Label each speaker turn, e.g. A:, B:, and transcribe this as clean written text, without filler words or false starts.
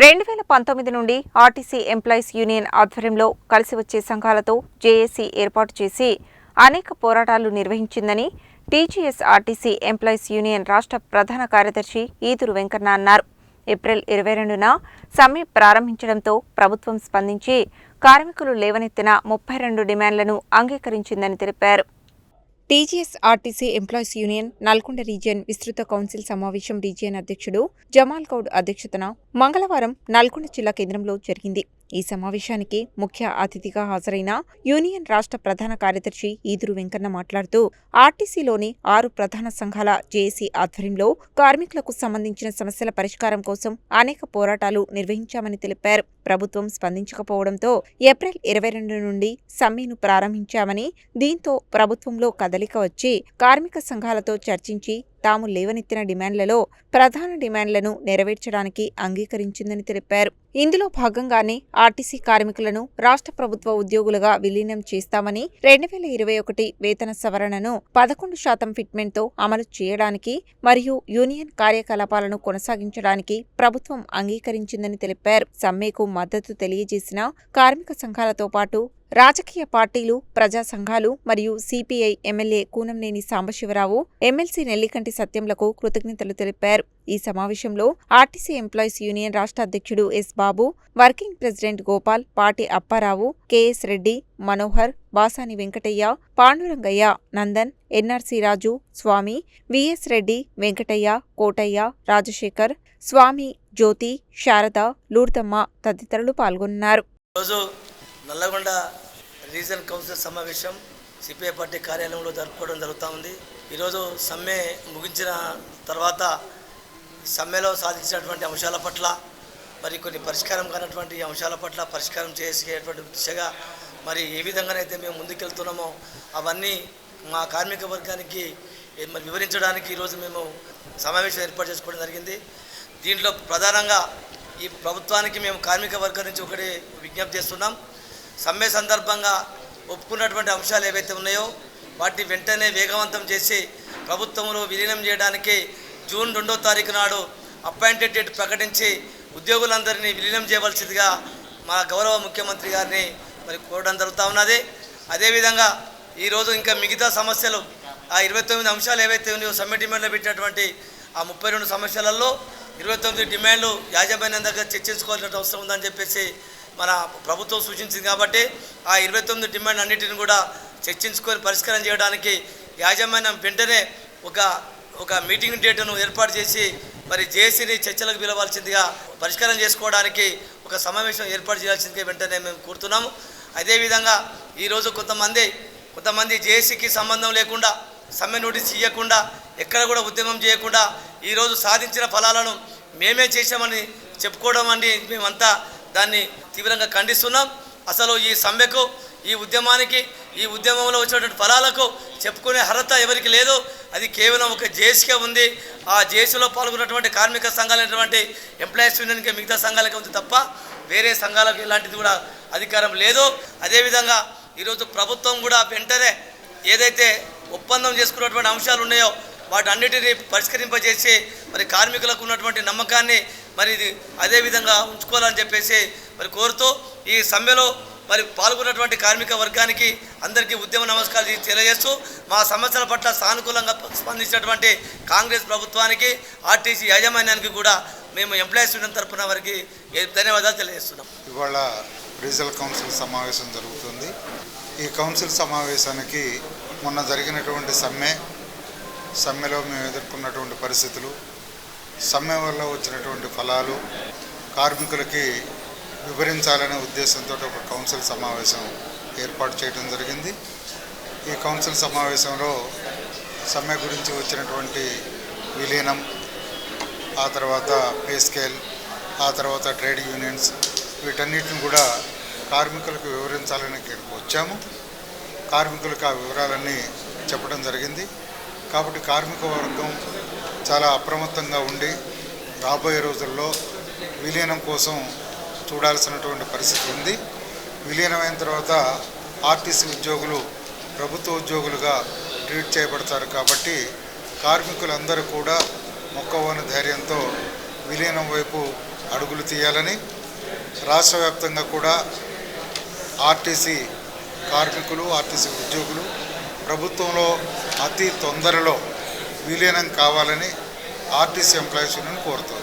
A: 2019 నుండి RTC employees union ఆధ్వర్యంలో కలిసి వచ్చే సంఘాలతో జేఏసీ ఏర్పాటు చేసి అనేక పోరాటాలు నిర్వహించిందని టీజీఎస్ ఆర్టీసీ ఎంప్లాయీస్ యూనియన్ రాష్ట్ర ప్రధాన కార్యదర్శి ఈదురు వెంకన్న అన్నారు. ఏప్రిల్ 22న సమ్మె ప్రారంభించడంతో ప్రభుత్వం స్పందించి కార్మికులు లేవనెత్తిన 32 డిమాండ్లను అంగీకరించిందని తెలిపారు. TGS RTC employees union Nalgonda region విస్తృత కౌన్సిల్ సమావేశం రీజియన్ అధ్యక్షుడు జమాల్ గౌడ్ అధ్యక్షతన మంగళవారం నల్గొండ జిల్లా కేంద్రంలో జరిగింది. ఈ సమావేశానికి ముఖ్య అతిథిగా హాజరైన యూనియన్ రాష్ట్ర ప్రధాన కార్యదర్శి ఈదురు వెంకన్న మాట్లాడుతూ ఆర్టీసీలోని 6 ప్రధాన సంఘాల జేఏసీ ఆధ్వర్యంలో కార్మికులకు సంబంధించిన సమస్యల పరిష్కారం కోసం అనేక పోరాటాలు నిర్వహించామని తెలిపారు. ప్రభుత్వం స్పందించకపోవడంతో ఏప్రిల్ 22 నుండి సమ్మెను ప్రారంభించామని, దీంతో ప్రభుత్వంలో కదలిక వచ్చి కార్మిక సంఘాలతో చర్చించి తాము లేవనెత్తిన డిమాండ్లలో ప్రధాన డిమాండ్లను నెరవేర్చడానికి అంగీకరించిందని తెలిపారు. ఇందులో భాగంగానే ఆర్టీసీ కార్మికులను రాష్ట్ర ప్రభుత్వ ఉద్యోగులుగా విలీనం చేస్తామని, 2021 వేతన సవరణను 11% ఫిట్మెంట్తో అమలు చేయడానికి మరియు యూనియన్ కార్యకలాపాలను కొనసాగించడానికి ప్రభుత్వం అంగీకరించిందని తెలిపారు. సమ్మెకు మద్దతు తెలియజేసిన కార్మిక సంఘాలతో పాటు రాజకీయ పార్టీలు, ప్రజా సంఘాలు మరియు CPI MLA Koonamneni Sambasivarao, MLC Nellikanti సత్యంలకు కృతజ్ఞతలు తెలిపారు. ఈ సమావేశంలో ఆర్టీసీ ఎంప్లాయీస్ యూనియన్ రాష్ట్ర అధ్యక్షుడు S Babu, working president Gopal, Pati Apparao, KS Reddy, Manohar, Basani Venkataiah, Pandurangaiah, Nandan, NRC Raju, Swamy, VS Reddy, Venkataiah, Kotaiah, Rajasekhar, Swamy, Jyothi, Sarada, Lurdamma తదితరులు పాల్గొన్నారు.
B: నల్లగొండ రీజన్ కౌన్సిల్ సమావేశం సిపిఐ పార్టీ కార్యాలయంలో జరుపుకోవడం జరుగుతూ ఉంది. ఈరోజు సమ్మె ముగించిన తర్వాత సమ్మెలో సాధించినటువంటి అంశాల పట్ల, మరి కొన్ని పరిష్కారం కానటువంటి అంశాల పట్ల పరిష్కారం చేసేటువంటి దిశగా మరి ఏ విధంగానైతే మేము ముందుకెళ్తున్నామో అవన్నీ మా కార్మిక వర్గానికి మరి వివరించడానికి ఈరోజు మేము సమావేశం ఏర్పాటు చేసుకోవడం జరిగింది. దీంట్లో ప్రధానంగా ఈ ప్రభుత్వానికి మేము కార్మిక వర్గం నుంచి ఒకటి విజ్ఞప్తి చేస్తున్నాం. సమ్మె సందర్భంగా ఒప్పుకున్నటువంటి అంశాలు ఏవైతే ఉన్నాయో వాటిని వెంటనే వేగవంతం చేసి ప్రభుత్వంలో విలీనం చేయడానికి జూన్ 2వ తారీఖు నాడు అపాయింటెడ్ డేట్ ప్రకటించి ఉద్యోగులందరినీ విలీనం చేయవలసిందిగా మా గౌరవ ముఖ్యమంత్రి గారిని మరి కోరడం జరుగుతూ ఉన్నది. అదేవిధంగా ఈరోజు ఇంకా మిగతా సమస్యలు ఆ 29 అంశాలు ఏవైతే ఉన్నాయో సమ్మె డిమాండ్లో పెట్టినటువంటి ఆ 32 సమస్యలలో 29 డిమాండ్లు యాజమాన్యం దగ్గర చర్చించుకోవాల్సిన అవసరం ఉందని చెప్పేసి మన ప్రభుత్వం సూచించింది. కాబట్టి ఆ 29 డిమాండ్ అన్నిటిని కూడా చర్చించుకొని పరిష్కారం చేయడానికి యాజమాన్యం వెంటనే ఒక మీటింగ్ డేట్ను ఏర్పాటు చేసి మరి జేఏసీని చర్చలకు పిలవాల్సిందిగా పరిష్కారం చేసుకోవడానికి ఒక సమావేశం ఏర్పాటు చేయాల్సిందిగా వెంటనే మేము కోరుతున్నాము. అదేవిధంగా ఈరోజు కొంతమంది జేఏసీకి సంబంధం లేకుండా సమ్మె నోటీస్ ఇవ్వకుండా ఎక్కడ కూడా ఉద్యమం చేయకుండా ఈరోజు సాధించిన ఫలాలను మేమే చేశామని చెప్పుకోవడం అని మేమంతా దాన్ని తీవ్రంగా ఖండిస్తున్నాం. అసలు ఈ సమ్మెకు, ఈ ఉద్యమానికి, ఈ ఉద్యమంలో వచ్చినటువంటి ఫలాలకు చెప్పుకునే అర్హత ఎవరికి లేదు. అది కేవలం ఒక జేఏసీకే ఉంది. ఆ జేఏసీలో పాల్గొన్నటువంటి కార్మిక సంఘాలైనటువంటి ఎంప్లాయీస్ యూనియన్కి మిగతా సంఘాలకే ఉంది తప్ప వేరే సంఘాలకు ఇలాంటిది కూడా అధికారం లేదు. అదేవిధంగా ఈరోజు ప్రభుత్వం కూడా వెంటనే ఏదైతే ఒప్పందం చేసుకున్నటువంటి అంశాలు ఉన్నాయో వాటన్నిటిని పరిష్కరింపజేసి మరి కార్మికులకు ఉన్నటువంటి నమ్మకాన్ని మరి అదేవిధంగా ఉంచుకోవాలని చెప్పేసి మరి కోరుతూ ఈ సమ్మెలో మరి పాల్గొన్నటువంటి కార్మిక వర్గానికి అందరికీ ఉద్యమ నమస్కారాలు తెలియజేస్తూ మా సమస్యల పట్ల సానుకూలంగా స్పందించినటువంటి కాంగ్రెస్ ప్రభుత్వానికి, ఆర్టీసీ యాజమాన్యానికి కూడా మేము ఎంప్లాయీస్ యూనియన్ తరఫున వారికి ధన్యవాదాలు తెలియజేస్తున్నాం.
C: ఇవాళ రీజనల్ కౌన్సిల్ సమావేశం జరుగుతుంది. ఈ కౌన్సిల్ సమావేశానికి మొన్న జరిగినటువంటి సమ్మెలో మేము ఎదుర్కొన్నటువంటి పరిస్థితులు, సమ్మె వల్ల వచ్చినటువంటి ఫలాలు కార్మికులకి వివరించాలనే ఉద్దేశంతో ఒక కౌన్సిల్ సమావేశం ఏర్పాటు చేయడం జరిగింది. ఈ కౌన్సిల్ సమావేశంలో సమ్మె గురించి వచ్చినటువంటి విలీనం, ఆ తర్వాత పే స్కేల్, ఆ తర్వాత ట్రేడ్ యూనియన్స్, వీటన్నిటిని కూడా కార్మికులకు వివరించాలని ఇక్కడికి వచ్చాము. కార్మికులకు ఆ వివరాలన్నీ చెప్పడం జరిగింది. కాబట్టి కార్మిక వర్గం చాలా అప్రమత్తంగా ఉండి రాబోయే రోజుల్లో విలీనం కోసం చూడాల్సినటువంటి పరిస్థితి ఉంది. విలీనమైన తర్వాత ఆర్టీసీ ఉద్యోగులు ప్రభుత్వ ఉద్యోగులుగా ట్రీట్ చేయబడతారు. కాబట్టి కార్మికులందరూ కూడా మొక్కవోని ధైర్యంతో విలీనం వైపు అడుగులు తీయాలని, రాష్ట్ర వ్యాప్తంగా కూడా ఆర్టీసీ కార్మికులు, ఆర్టీసీ ఉద్యోగులు ప్రభుత్వంలో అతి తొందరలో విలీనం కావాలని ఆర్టీసీ ఎంప్లాయీస్ యూనియన్ కోరుతోంది.